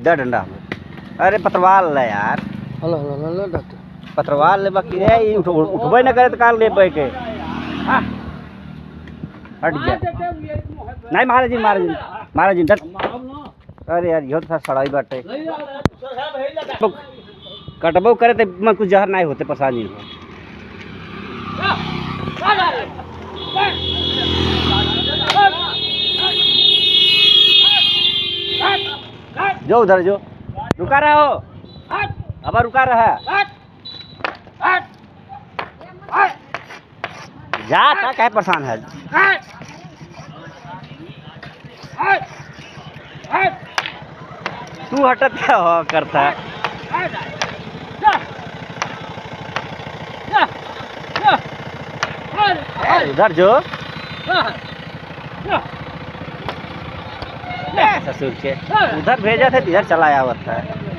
दे डंडा में। अरे पतवाल ले यार। हलो हलो हलो डॉक्टर पतवाल ले बाकी है ये उठबे न करे तो काल ले के हाँ हट जा नहीं महाराज जी डर। अरे यार यो तो सड़ाई बाटे कटबो करे तो मैं कुछ जहर नहीं होते परेशानी हो जो उधर जो रुका रहा हो अब रुका रहा जा था क्या परेशान है तू हटत क्या हो करता उधर जो ससुर के उधर भेजा थे इधर चला आवत है।